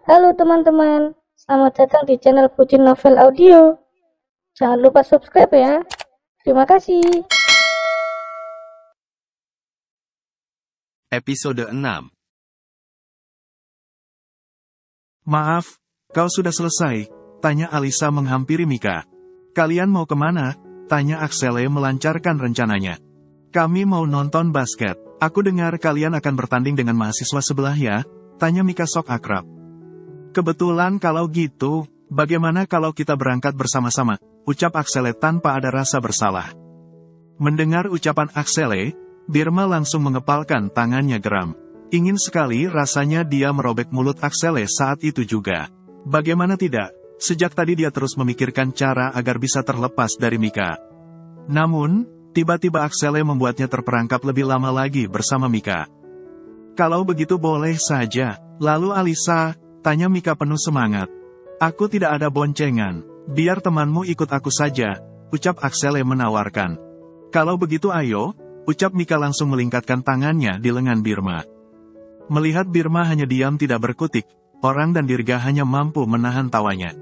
Halo teman-teman, selamat datang di channel Pucin Novel Audio. Jangan lupa subscribe ya. Terima kasih. Episode 6. Maaf, kau sudah selesai? Tanya Alisa menghampiri Mika. Kalian mau kemana? Tanya Axele melancarkan rencananya. Kami mau nonton basket. Aku dengar kalian akan bertanding dengan mahasiswa sebelah ya? Tanya Mika sok akrab. Kebetulan kalau gitu, bagaimana kalau kita berangkat bersama-sama? Ucap Axele tanpa ada rasa bersalah. Mendengar ucapan Axele, Birma langsung mengepalkan tangannya geram. Ingin sekali rasanya dia merobek mulut Axele saat itu juga. Bagaimana tidak? Sejak tadi dia terus memikirkan cara agar bisa terlepas dari Mika. Namun, tiba-tiba Axele membuatnya terperangkap lebih lama lagi bersama Mika. Kalau begitu boleh saja. Lalu Alisa, tanya Mika penuh semangat. Aku tidak ada boncengan. Biar temanmu ikut aku saja, ucap Axele menawarkan. Kalau begitu ayo, ucap Mika langsung melingkatkan tangannya di lengan Birma. Melihat Birma hanya diam tidak berkutik, orang dan Dirga hanya mampu menahan tawanya.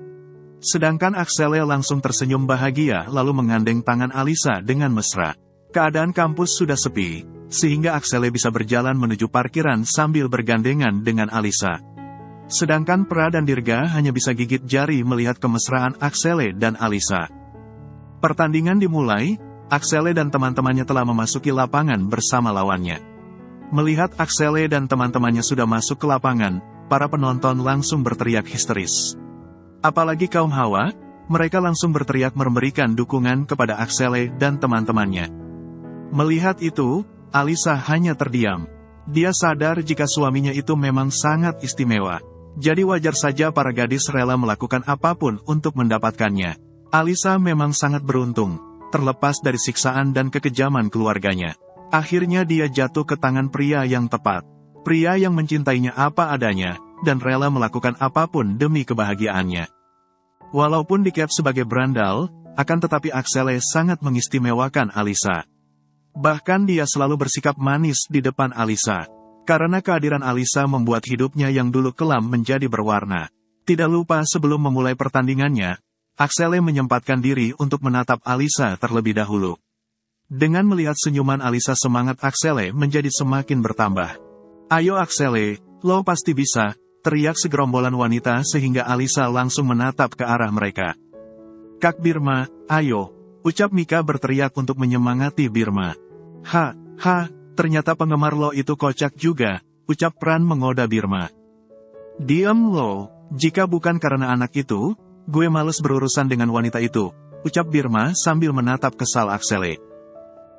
Sedangkan Axele langsung tersenyum bahagia lalu menggandeng tangan Alisa dengan mesra. Keadaan kampus sudah sepi, sehingga Axele bisa berjalan menuju parkiran sambil bergandengan dengan Alisa. Sedangkan Pra dan Dirga hanya bisa gigit jari melihat kemesraan Axele dan Alisa. Pertandingan dimulai, Axele dan teman-temannya telah memasuki lapangan bersama lawannya. Melihat Axele dan teman-temannya sudah masuk ke lapangan, para penonton langsung berteriak histeris. Apalagi kaum Hawa, mereka langsung berteriak memberikan dukungan kepada Axele dan teman-temannya. Melihat itu, Alisa hanya terdiam. Dia sadar jika suaminya itu memang sangat istimewa. Jadi wajar saja para gadis rela melakukan apapun untuk mendapatkannya. Alisa memang sangat beruntung, terlepas dari siksaan dan kekejaman keluarganya. Akhirnya dia jatuh ke tangan pria yang tepat. Pria yang mencintainya apa adanya, dan rela melakukan apapun demi kebahagiaannya. Walaupun dicap sebagai berandal, akan tetapi Axele sangat mengistimewakan Alisa. Bahkan dia selalu bersikap manis di depan Alisa. Karena kehadiran Alisa membuat hidupnya yang dulu kelam menjadi berwarna. Tidak lupa sebelum memulai pertandingannya, Axele menyempatkan diri untuk menatap Alisa terlebih dahulu. Dengan melihat senyuman Alisa, semangat Axele menjadi semakin bertambah. Ayo Axele, lo pasti bisa, teriak segerombolan wanita sehingga Alisa langsung menatap ke arah mereka. Kak Birma, ayo, ucap Mika berteriak untuk menyemangati Birma. Ternyata penggemar lo itu kocak juga, ucap Pran mengoda Birma. Diam lo, jika bukan karena anak itu, gue males berurusan dengan wanita itu, ucap Birma sambil menatap kesal Axele.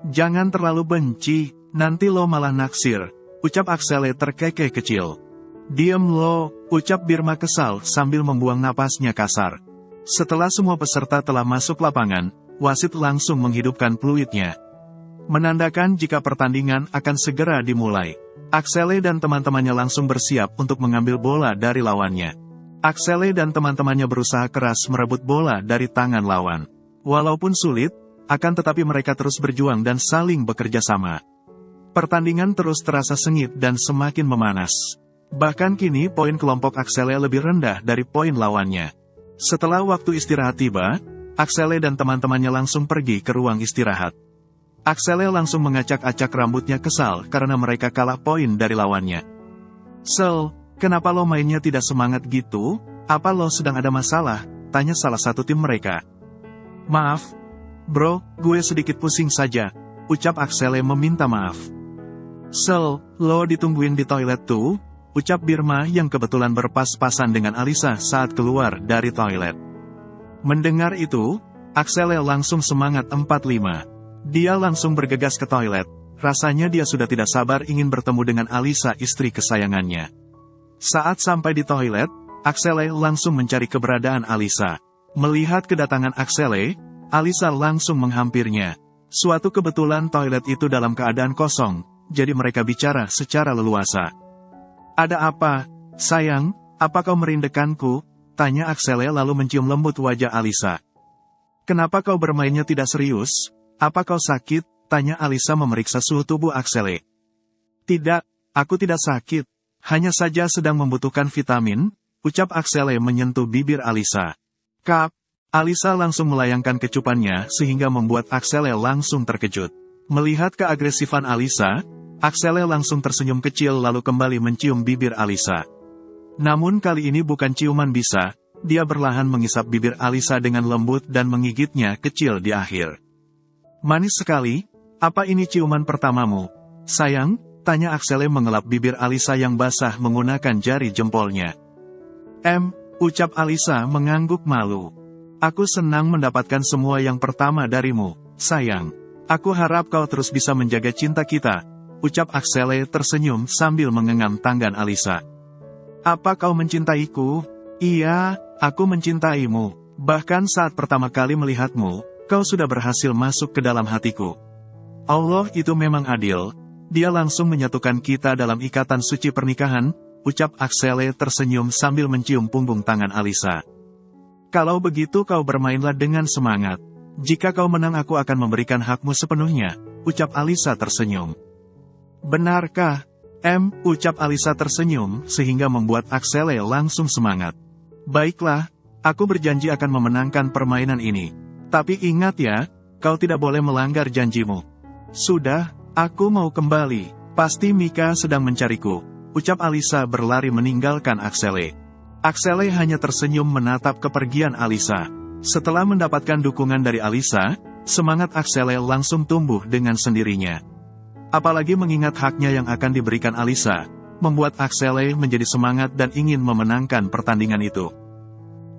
Jangan terlalu benci, nanti lo malah naksir, ucap Axele terkekeh kecil. Diam lo, ucap Birma kesal sambil membuang napasnya kasar. Setelah semua peserta telah masuk lapangan, wasit langsung menghidupkan peluitnya. Menandakan jika pertandingan akan segera dimulai. Axele dan teman-temannya langsung bersiap untuk mengambil bola dari lawannya. Axele dan teman-temannya berusaha keras merebut bola dari tangan lawan. Walaupun sulit, akan tetapi mereka terus berjuang dan saling bekerja sama. Pertandingan terus terasa sengit dan semakin memanas. Bahkan kini poin kelompok Axele lebih rendah dari poin lawannya. Setelah waktu istirahat tiba, Axele dan teman-temannya langsung pergi ke ruang istirahat. Axele langsung mengacak-acak rambutnya kesal karena mereka kalah poin dari lawannya. Sel, kenapa lo mainnya tidak semangat gitu? Apa lo sedang ada masalah? Tanya salah satu tim mereka. Maaf, bro, gue sedikit pusing saja, ucap Axele meminta maaf. Sel, lo ditungguin di toilet tuh? Ucap Birma yang kebetulan berpas-pasan dengan Alisa saat keluar dari toilet. Mendengar itu, Axele langsung semangat 45. Dia langsung bergegas ke toilet. Rasanya dia sudah tidak sabar ingin bertemu dengan Alisa, istri kesayangannya. Saat sampai di toilet, Axele langsung mencari keberadaan Alisa. Melihat kedatangan Axele, Alisa langsung menghampirnya. Suatu kebetulan toilet itu dalam keadaan kosong, jadi mereka bicara secara leluasa. Ada apa, sayang, apa kau merindukanku? Tanya Axele lalu mencium lembut wajah Alisa. Kenapa kau bermainnya tidak serius? Apa kau sakit? Tanya Alisa memeriksa suhu tubuh Axele. Tidak, aku tidak sakit. Hanya saja sedang membutuhkan vitamin, ucap Axele menyentuh bibir Alisa. Kap, Alisa langsung melayangkan kecupannya sehingga membuat Axele langsung terkejut. Melihat keagresifan Alisa, Axele langsung tersenyum kecil lalu kembali mencium bibir Alisa. Namun kali ini bukan ciuman bisa, dia berlahan mengisap bibir Alisa dengan lembut dan menggigitnya kecil di akhir. Manis sekali, apa ini ciuman pertamamu? Sayang, tanya Axele mengelap bibir Alisa yang basah menggunakan jari jempolnya. Ucap Alisa mengangguk malu. Aku senang mendapatkan semua yang pertama darimu, sayang. Aku harap kau terus bisa menjaga cinta kita, ucap Axele tersenyum sambil mengenggam tangan Alisa. Apa kau mencintaiku? Iya, aku mencintaimu. Bahkan saat pertama kali melihatmu, kau sudah berhasil masuk ke dalam hatiku. Allah itu memang adil. Dia langsung menyatukan kita dalam ikatan suci pernikahan, ucap Axele tersenyum sambil mencium punggung tangan Alisa. Kalau begitu kau bermainlah dengan semangat. Jika kau menang aku akan memberikan hakmu sepenuhnya, ucap Alisa tersenyum. Benarkah? Ucap Alisa tersenyum sehingga membuat Axele langsung semangat. Baiklah, aku berjanji akan memenangkan permainan ini. Tapi ingat ya, kau tidak boleh melanggar janjimu. Sudah, aku mau kembali. Pasti Mika sedang mencariku, ucap Alisa berlari meninggalkan Axele. Axele hanya tersenyum menatap kepergian Alisa. Setelah mendapatkan dukungan dari Alisa, semangat Axele langsung tumbuh dengan sendirinya. Apalagi mengingat haknya yang akan diberikan Alisa, membuat Axele menjadi semangat dan ingin memenangkan pertandingan itu.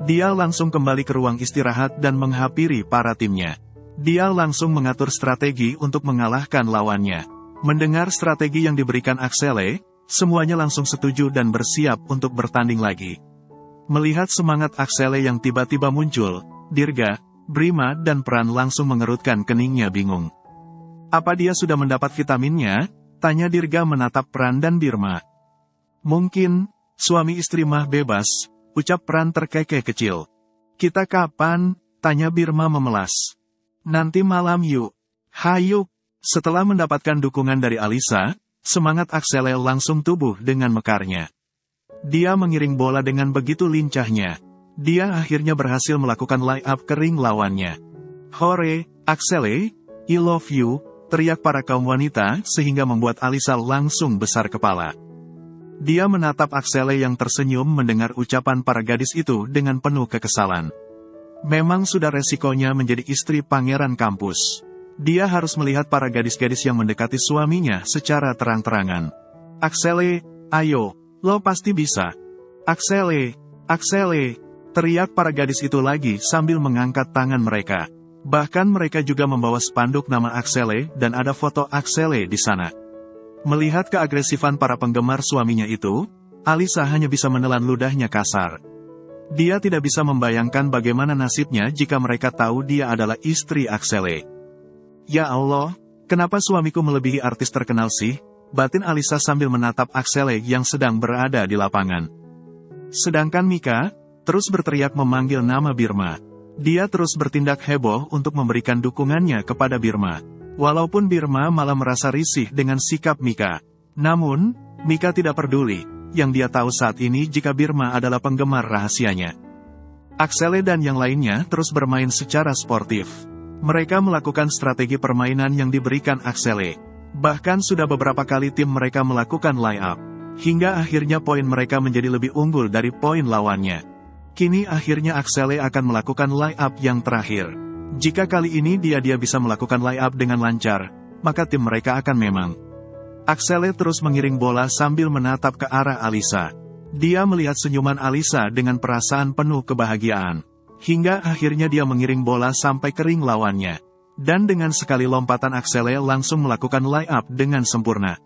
Dia langsung kembali ke ruang istirahat dan menghampiri para timnya. Dia langsung mengatur strategi untuk mengalahkan lawannya. Mendengar strategi yang diberikan Axele, semuanya langsung setuju dan bersiap untuk bertanding lagi. Melihat semangat Axele yang tiba-tiba muncul, Dirga, Brima dan Pran langsung mengerutkan keningnya bingung. Apa dia sudah mendapat vitaminnya? Tanya Dirga menatap Pran dan Birma. Mungkin, suami istri mah bebas, ucap Pran terkekeh kecil. Kita kapan? Tanya Birma memelas. Nanti malam yuk. Hayuk. Setelah mendapatkan dukungan dari Alisa, semangat Axele langsung tumbuh dengan mekarnya. Dia mengiring bola dengan begitu lincahnya. Dia akhirnya berhasil melakukan layup kering lawannya. Hore, Axele, I love you, teriak para kaum wanita sehingga membuat Alisa langsung besar kepala. Dia menatap Axele yang tersenyum mendengar ucapan para gadis itu dengan penuh kekesalan. Memang sudah resikonya menjadi istri pangeran kampus. Dia harus melihat para gadis-gadis yang mendekati suaminya secara terang-terangan. Axele, ayo, lo pasti bisa. Axele, Axele, teriak para gadis itu lagi sambil mengangkat tangan mereka. Bahkan mereka juga membawa spanduk nama Axele dan ada foto Axele di sana. Melihat keagresifan para penggemar suaminya itu, Alisa hanya bisa menelan ludahnya kasar. Dia tidak bisa membayangkan bagaimana nasibnya jika mereka tahu dia adalah istri Axele. Ya Allah, kenapa suamiku melebihi artis terkenal sih? Batin Alisa sambil menatap Axele yang sedang berada di lapangan. Sedangkan Mika terus berteriak memanggil nama Birma. Dia terus bertindak heboh untuk memberikan dukungannya kepada Birma. Walaupun Birma malah merasa risih dengan sikap Mika. Namun, Mika tidak peduli. Yang dia tahu saat ini jika Birma adalah penggemar rahasianya. Axele dan yang lainnya terus bermain secara sportif. Mereka melakukan strategi permainan yang diberikan Axele. Bahkan sudah beberapa kali tim mereka melakukan layup. Hingga akhirnya poin mereka menjadi lebih unggul dari poin lawannya. Kini akhirnya Axele akan melakukan layup yang terakhir. Jika kali ini dia bisa melakukan layup dengan lancar, maka tim mereka akan menang. Axele terus mengiring bola sambil menatap ke arah Alisa. Dia melihat senyuman Alisa dengan perasaan penuh kebahagiaan. Hingga akhirnya dia mengiring bola sampai ke ring lawannya. Dan dengan sekali lompatan Axele langsung melakukan layup dengan sempurna.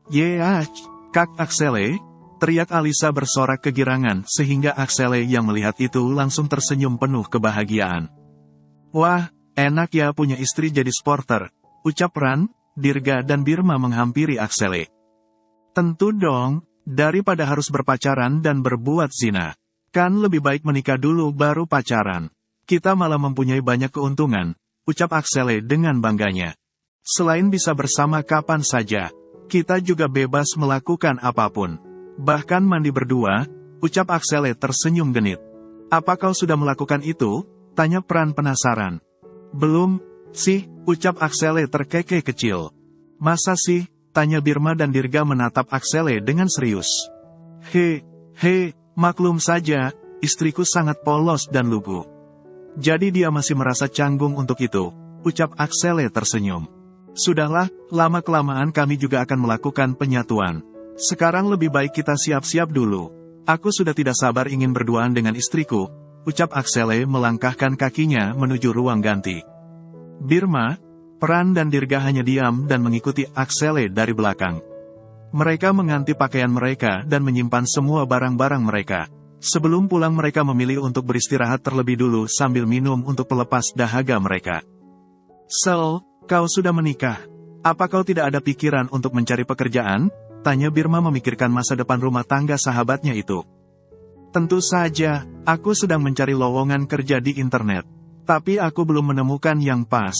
Yeay, Kak Axele, teriak Alisa bersorak kegirangan sehingga Axele yang melihat itu langsung tersenyum penuh kebahagiaan. Wah, enak ya punya istri jadi sporter, ucap Ran, Dirga dan Birma menghampiri Axele. Tentu dong, daripada harus berpacaran dan berbuat zina. Kan lebih baik menikah dulu baru pacaran. Kita malah mempunyai banyak keuntungan, ucap Axele dengan bangganya. Selain bisa bersama kapan saja, kita juga bebas melakukan apapun. Bahkan mandi berdua, ucap Axele tersenyum genit. Apa kau sudah melakukan itu? Tanya Pran penasaran. Belum, sih, ucap Axele terkekeh kecil. Masa sih? Tanya Birma dan Dirga menatap Axele dengan serius. Maklum saja, istriku sangat polos dan lugu. Jadi dia masih merasa canggung untuk itu, ucap Axele tersenyum. Sudahlah, lama-kelamaan kami juga akan melakukan penyatuan. Sekarang lebih baik kita siap-siap dulu. Aku sudah tidak sabar ingin berduaan dengan istriku, ucap Axele melangkahkan kakinya menuju ruang ganti. Birma, Pran dan Dirga hanya diam dan mengikuti Axele dari belakang. Mereka mengganti pakaian mereka dan menyimpan semua barang-barang mereka. Sebelum pulang mereka memilih untuk beristirahat terlebih dulu sambil minum untuk pelepas dahaga mereka. Sel, kau sudah menikah. Apa kau tidak ada pikiran untuk mencari pekerjaan? Tanya Birma memikirkan masa depan rumah tangga sahabatnya itu. Tentu saja, aku sedang mencari lowongan kerja di internet. Tapi aku belum menemukan yang pas.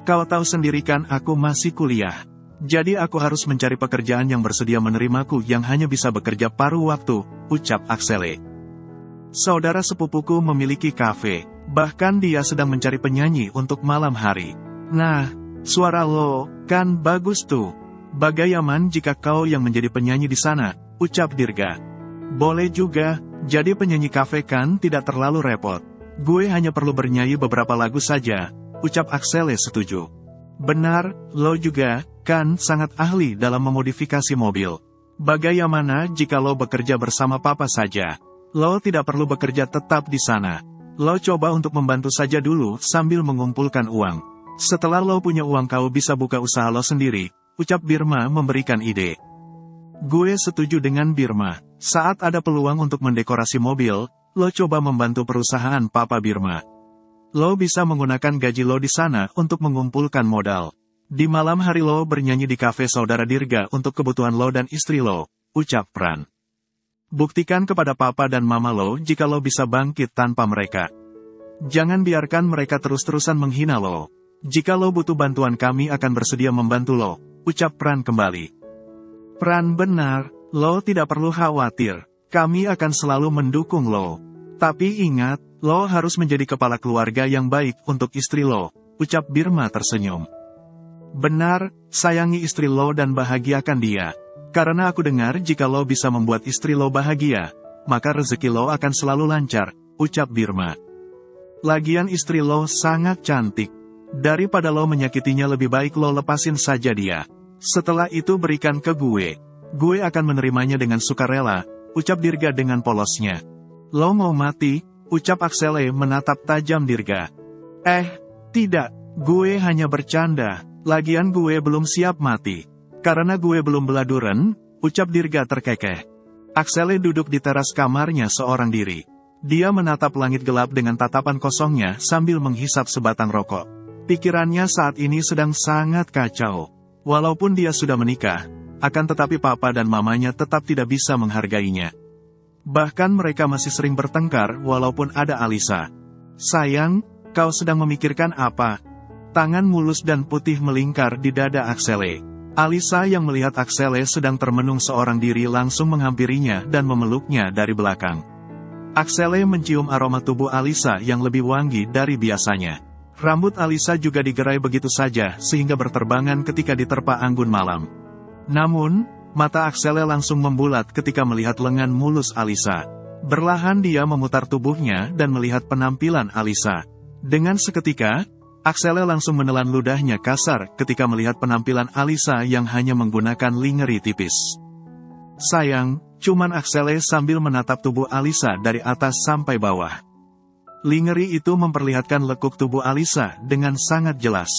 Kau tahu sendiri kan aku masih kuliah. Jadi aku harus mencari pekerjaan yang bersedia menerimaku yang hanya bisa bekerja paruh waktu, ucap Axele. Saudara sepupuku memiliki kafe, bahkan dia sedang mencari penyanyi untuk malam hari. Nah, suara lo, kan bagus tuh. Bagaimana jika kau yang menjadi penyanyi di sana, ucap Dirga. Boleh juga, jadi penyanyi kafe kan tidak terlalu repot. Gue hanya perlu bernyanyi beberapa lagu saja, ucap Axele setuju. Benar, lo juga, kan sangat ahli dalam memodifikasi mobil. Bagaimana jika lo bekerja bersama papa saja? Lo tidak perlu bekerja tetap di sana. Lo coba untuk membantu saja dulu sambil mengumpulkan uang. Setelah lo punya uang kau bisa buka usaha lo sendiri, ucap Birma memberikan ide. Gue setuju dengan Birma. Saat ada peluang untuk mendekorasi mobil, lo coba membantu perusahaan papa Birma. Lo bisa menggunakan gaji lo di sana untuk mengumpulkan modal. Di malam hari lo bernyanyi di kafe saudara Dirga untuk kebutuhan lo dan istri lo, ucap Pran. Buktikan kepada papa dan mama lo jika lo bisa bangkit tanpa mereka. Jangan biarkan mereka terus-terusan menghina lo. Jika lo butuh bantuan kami akan bersedia membantu lo, ucap Pran kembali. Pran benar, lo tidak perlu khawatir. Kami akan selalu mendukung lo. Tapi ingat, lo harus menjadi kepala keluarga yang baik untuk istri lo, ucap Birma tersenyum. Benar, sayangi istri lo dan bahagiakan dia. Karena aku dengar jika lo bisa membuat istri lo bahagia, maka rezeki lo akan selalu lancar, ucap Birma. Lagian istri lo sangat cantik. Daripada lo menyakitinya lebih baik lo lepasin saja dia. Setelah itu berikan ke gue. Gue akan menerimanya dengan sukarela, ucap Dirga dengan polosnya. Lo mau mati, ucap Axele menatap tajam Dirga. Tidak, gue hanya bercanda. Lagian gue belum siap mati. Karena gue belum beladuren, ucap Dirga terkekeh. Axele duduk di teras kamarnya seorang diri. Dia menatap langit gelap dengan tatapan kosongnya sambil menghisap sebatang rokok. Pikirannya saat ini sedang sangat kacau. Walaupun dia sudah menikah, akan tetapi papa dan mamanya tetap tidak bisa menghargainya. Bahkan mereka masih sering bertengkar walaupun ada Alisa. Sayang, kau sedang memikirkan apa? Tangan mulus dan putih melingkar di dada Axele. Alisa yang melihat Axele sedang termenung seorang diri langsung menghampirinya dan memeluknya dari belakang. Axele mencium aroma tubuh Alisa yang lebih wangi dari biasanya. Rambut Alisa juga digerai begitu saja sehingga berterbangan ketika diterpa anggun malam. Namun, mata Axele langsung membulat ketika melihat lengan mulus Alisa. Berlahan dia memutar tubuhnya dan melihat penampilan Alisa. Dengan seketika, Axele langsung menelan ludahnya kasar ketika melihat penampilan Alisa yang hanya menggunakan lingerie tipis. Sayang, cuman Axele sambil menatap tubuh Alisa dari atas sampai bawah. Lingerie itu memperlihatkan lekuk tubuh Alisa dengan sangat jelas.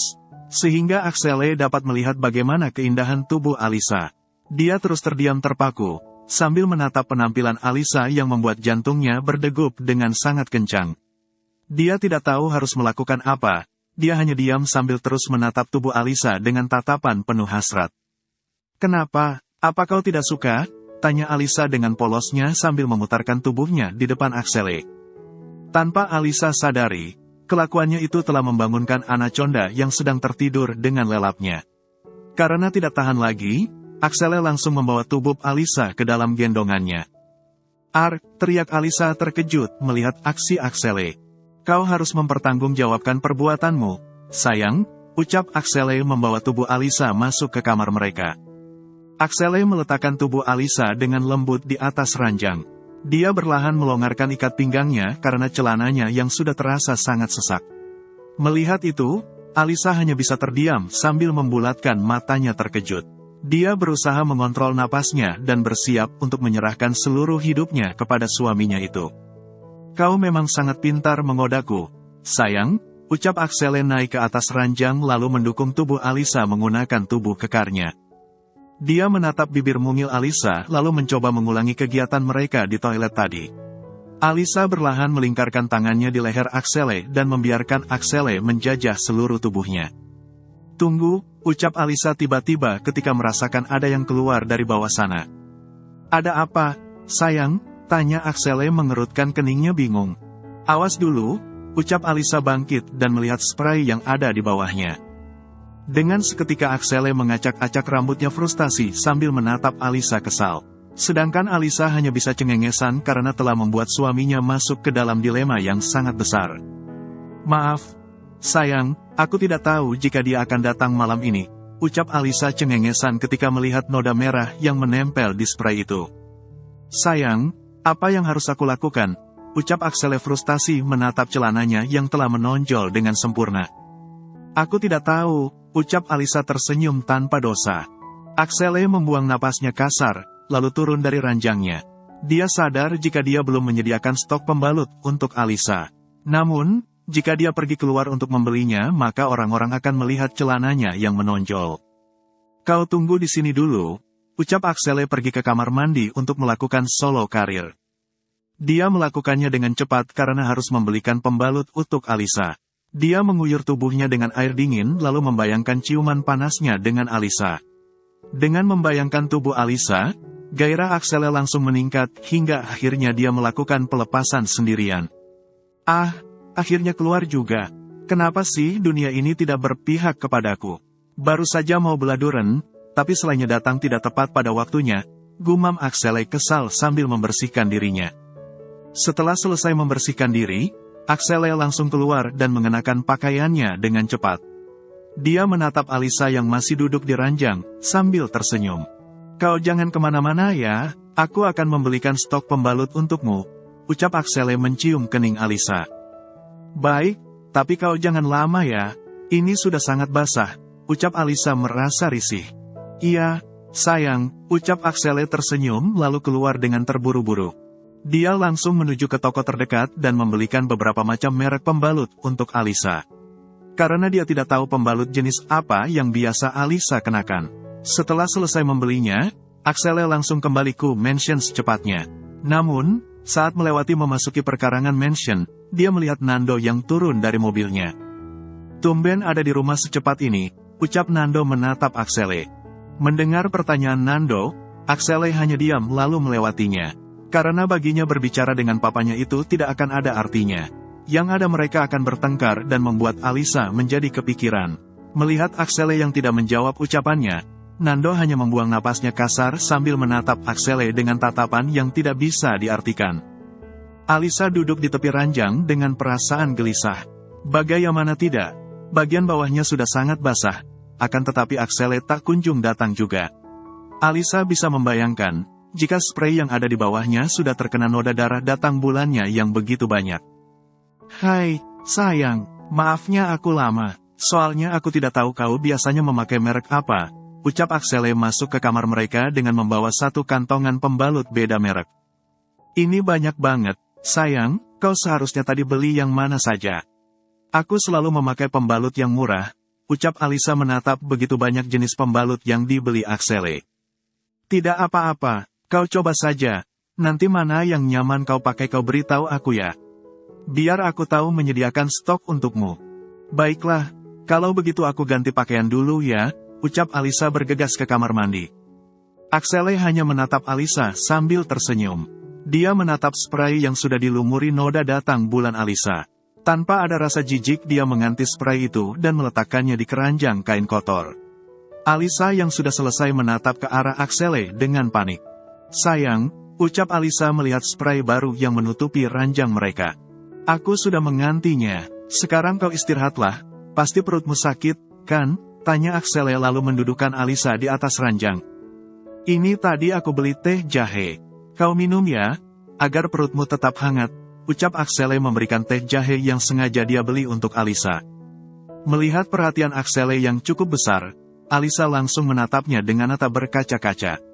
Sehingga Axele dapat melihat bagaimana keindahan tubuh Alisa. Dia terus terdiam terpaku, sambil menatap penampilan Alisa yang membuat jantungnya berdegup dengan sangat kencang. Dia tidak tahu harus melakukan apa. Dia hanya diam sambil terus menatap tubuh Alisa dengan tatapan penuh hasrat. Kenapa? Apa kau tidak suka? Tanya Alisa dengan polosnya sambil memutarkan tubuhnya di depan Axele. Tanpa Alisa sadari, kelakuannya itu telah membangunkan Anaconda yang sedang tertidur dengan lelapnya. Karena tidak tahan lagi, Axele langsung membawa tubuh Alisa ke dalam gendongannya. Teriak Alisa terkejut melihat aksi Axele. Kau harus mempertanggungjawabkan perbuatanmu, sayang, ucap Axele membawa tubuh Alisa masuk ke kamar mereka. Axele meletakkan tubuh Alisa dengan lembut di atas ranjang. Dia berlahan melonggarkan ikat pinggangnya karena celananya yang sudah terasa sangat sesak. Melihat itu, Alisa hanya bisa terdiam sambil membulatkan matanya terkejut. Dia berusaha mengontrol napasnya dan bersiap untuk menyerahkan seluruh hidupnya kepada suaminya itu. Kau memang sangat pintar mengodaku, sayang, ucap Axele naik ke atas ranjang lalu mendukung tubuh Alisa menggunakan tubuh kekarnya. Dia menatap bibir mungil Alisa lalu mencoba mengulangi kegiatan mereka di toilet tadi. Alisa berlahan melingkarkan tangannya di leher Axele dan membiarkan Axele menjajah seluruh tubuhnya. Tunggu, ucap Alisa tiba-tiba ketika merasakan ada yang keluar dari bawah sana. Ada apa, sayang? Tanya Axele mengerutkan keningnya bingung. Awas dulu, ucap Alisa bangkit dan melihat spray yang ada di bawahnya. Dengan seketika Axele mengacak-acak rambutnya frustasi sambil menatap Alisa kesal. Sedangkan Alisa hanya bisa cengengesan karena telah membuat suaminya masuk ke dalam dilema yang sangat besar. Maaf, sayang, aku tidak tahu jika dia akan datang malam ini, ucap Alisa cengengesan ketika melihat noda merah yang menempel di spray itu. Sayang, apa yang harus aku lakukan? Ucap Axele frustasi menatap celananya yang telah menonjol dengan sempurna. Aku tidak tahu, ucap Alisa tersenyum tanpa dosa. Axele membuang napasnya kasar, lalu turun dari ranjangnya. Dia sadar jika dia belum menyediakan stok pembalut untuk Alisa. Namun, jika dia pergi keluar untuk membelinya, maka orang-orang akan melihat celananya yang menonjol. Kau tunggu di sini dulu, ucap Axele pergi ke kamar mandi untuk melakukan solo karir. Dia melakukannya dengan cepat karena harus membelikan pembalut untuk Alisa. Dia menguyur tubuhnya dengan air dingin lalu membayangkan ciuman panasnya dengan Alisa. Dengan membayangkan tubuh Alisa, gairah Axele langsung meningkat hingga akhirnya dia melakukan pelepasan sendirian. Akhirnya keluar juga. Kenapa sih dunia ini tidak berpihak kepadaku? Baru saja mau beladuren, tapi selainnya datang tidak tepat pada waktunya, gumam Axele kesal sambil membersihkan dirinya. Setelah selesai membersihkan diri, Axele langsung keluar dan mengenakan pakaiannya dengan cepat. Dia menatap Alisa yang masih duduk di ranjang, sambil tersenyum. Kau jangan kemana-mana ya, aku akan membelikan stok pembalut untukmu, ucap Axele mencium kening Alisa. Baik, tapi kau jangan lama ya, ini sudah sangat basah, ucap Alisa merasa risih. Iya, sayang, ucap Axele tersenyum lalu keluar dengan terburu-buru. Dia langsung menuju ke toko terdekat dan membelikan beberapa macam merek pembalut untuk Alisa. Karena dia tidak tahu pembalut jenis apa yang biasa Alisa kenakan. Setelah selesai membelinya, Axele langsung kembali ke mansion secepatnya. Namun, saat melewati memasuki perkarangan mansion, dia melihat Nando yang turun dari mobilnya. Tumben ada di rumah secepat ini, ucap Nando menatap Axele. Mendengar pertanyaan Nando, Axele hanya diam lalu melewatinya. Karena baginya berbicara dengan papanya itu tidak akan ada artinya. Yang ada mereka akan bertengkar dan membuat Alisa menjadi kepikiran. Melihat Axele yang tidak menjawab ucapannya, Nando hanya membuang napasnya kasar sambil menatap Axele dengan tatapan yang tidak bisa diartikan. Alisa duduk di tepi ranjang dengan perasaan gelisah. Bagaimana tidak? Bagian bawahnya sudah sangat basah, akan tetapi Axele tak kunjung datang juga. Alisa bisa membayangkan, jika spray yang ada di bawahnya sudah terkena noda darah datang bulannya yang begitu banyak. Hai, sayang, maafnya aku lama, soalnya aku tidak tahu kau biasanya memakai merek apa, ucap Axele masuk ke kamar mereka dengan membawa satu kantongan pembalut beda merek. Ini banyak banget, sayang, kau seharusnya tadi beli yang mana saja. Aku selalu memakai pembalut yang murah, ucap Alisa menatap begitu banyak jenis pembalut yang dibeli Axele. Tidak apa-apa. Kau coba saja, nanti mana yang nyaman kau pakai kau beritahu aku ya. Biar aku tahu menyediakan stok untukmu. Baiklah, kalau begitu aku ganti pakaian dulu ya, ucap Alisa bergegas ke kamar mandi. Axele hanya menatap Alisa sambil tersenyum. Dia menatap spray yang sudah dilumuri noda datang bulan Alisa. Tanpa ada rasa jijik dia mengganti spray itu dan meletakkannya di keranjang kain kotor. Alisa yang sudah selesai menatap ke arah Axele dengan panik. Sayang, Ucap Alisa melihat spray baru yang menutupi ranjang mereka. Aku sudah mengantinya. Sekarang kau istirahatlah. Pasti perutmu sakit, kan? Tanya Axele lalu mendudukkan Alisa di atas ranjang. Ini tadi aku beli teh jahe. Kau minum ya, agar perutmu tetap hangat. Ucap Axele memberikan teh jahe yang sengaja dia beli untuk Alisa. Melihat perhatian Axele yang cukup besar, Alisa langsung menatapnya dengan mata berkaca-kaca.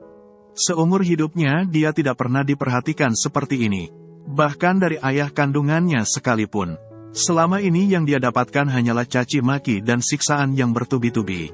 Seumur hidupnya dia tidak pernah diperhatikan seperti ini. Bahkan dari ayah kandungannya sekalipun. Selama ini yang dia dapatkan hanyalah caci maki dan siksaan yang bertubi-tubi.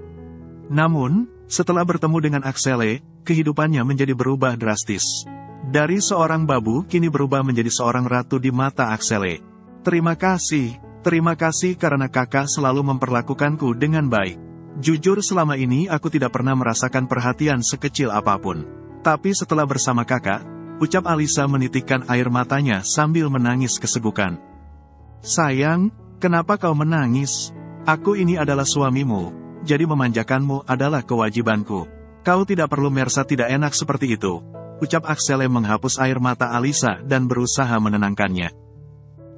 Namun, setelah bertemu dengan Axele, kehidupannya menjadi berubah drastis. Dari seorang babu kini berubah menjadi seorang ratu di mata Axele. Terima kasih karena kakak selalu memperlakukanku dengan baik. Jujur selama ini aku tidak pernah merasakan perhatian sekecil apapun. Tapi setelah bersama kakak, ucap Alisa menitikkan air matanya sambil menangis kesegukan. Sayang, kenapa kau menangis? Aku ini adalah suamimu, jadi memanjakanmu adalah kewajibanku. Kau tidak perlu merasa tidak enak seperti itu. Ucap Axele menghapus air mata Alisa dan berusaha menenangkannya.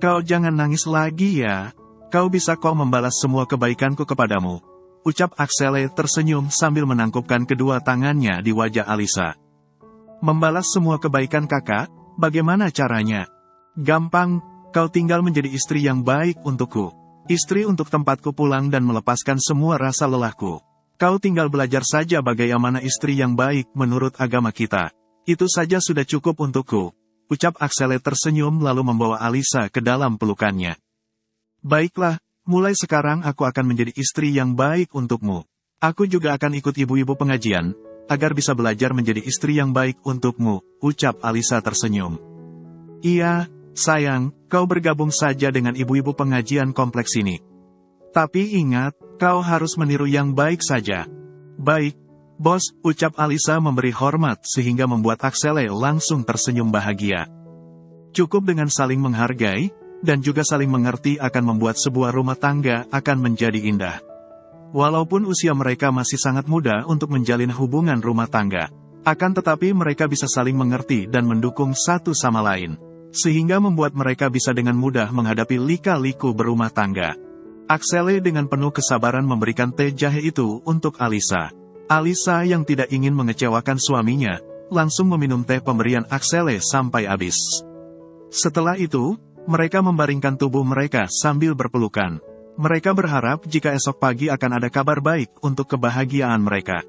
Kau jangan nangis lagi ya. Kau bisa kok membalas semua kebaikanku kepadamu. Ucap Axele tersenyum sambil menangkupkan kedua tangannya di wajah Alisa. Membalas semua kebaikan kakak, bagaimana caranya? Gampang, kau tinggal menjadi istri yang baik untukku. Istri untuk tempatku pulang dan melepaskan semua rasa lelahku. Kau tinggal belajar saja bagaimana istri yang baik menurut agama kita. Itu saja sudah cukup untukku. Ucap Axele tersenyum lalu membawa Alisa ke dalam pelukannya. Baiklah, mulai sekarang aku akan menjadi istri yang baik untukmu. Aku juga akan ikut ibu-ibu pengajian, agar bisa belajar menjadi istri yang baik untukmu, ucap Alisa tersenyum. Iya, sayang, kau bergabung saja dengan ibu-ibu pengajian kompleks ini. Tapi ingat, kau harus meniru yang baik saja. Baik, bos, ucap Alisa memberi hormat sehingga membuat Axele langsung tersenyum bahagia. Cukup dengan saling menghargai, dan juga saling mengerti akan membuat sebuah rumah tangga akan menjadi indah. Walaupun usia mereka masih sangat muda untuk menjalin hubungan rumah tangga, akan tetapi mereka bisa saling mengerti dan mendukung satu sama lain, sehingga membuat mereka bisa dengan mudah menghadapi lika-liku berumah tangga. Axele dengan penuh kesabaran memberikan teh jahe itu untuk Alisa. Alisa yang tidak ingin mengecewakan suaminya, langsung meminum teh pemberian Axele sampai habis. Setelah itu, mereka membaringkan tubuh mereka sambil berpelukan. Mereka berharap jika esok pagi akan ada kabar baik untuk kebahagiaan mereka.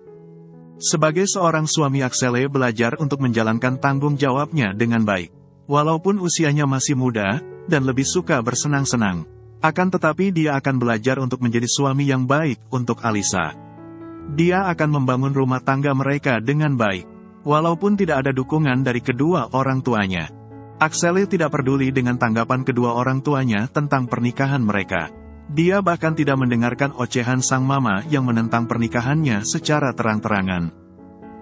Sebagai seorang suami, Axele belajar untuk menjalankan tanggung jawabnya dengan baik. Walaupun usianya masih muda, dan lebih suka bersenang-senang, akan tetapi dia akan belajar untuk menjadi suami yang baik untuk Alisa. Dia akan membangun rumah tangga mereka dengan baik, walaupun tidak ada dukungan dari kedua orang tuanya. Axele tidak peduli dengan tanggapan kedua orang tuanya tentang pernikahan mereka. Dia bahkan tidak mendengarkan ocehan sang mama yang menentang pernikahannya secara terang-terangan.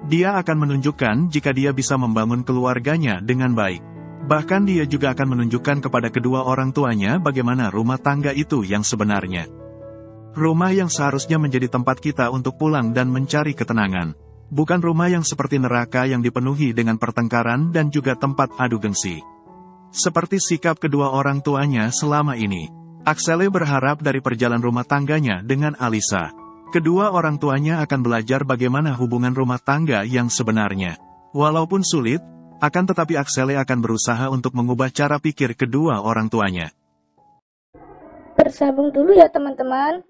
Dia akan menunjukkan jika dia bisa membangun keluarganya dengan baik. Bahkan dia juga akan menunjukkan kepada kedua orang tuanya bagaimana rumah tangga itu yang sebenarnya. Rumah yang seharusnya menjadi tempat kita untuk pulang dan mencari ketenangan. Bukan rumah yang seperti neraka yang dipenuhi dengan pertengkaran dan juga tempat adu gengsi. Seperti sikap kedua orang tuanya selama ini. Axele berharap dari perjalanan rumah tangganya dengan Alisa, kedua orang tuanya akan belajar bagaimana hubungan rumah tangga yang sebenarnya. Walaupun sulit, akan tetapi Axele akan berusaha untuk mengubah cara pikir kedua orang tuanya. Bersambung dulu ya teman-teman.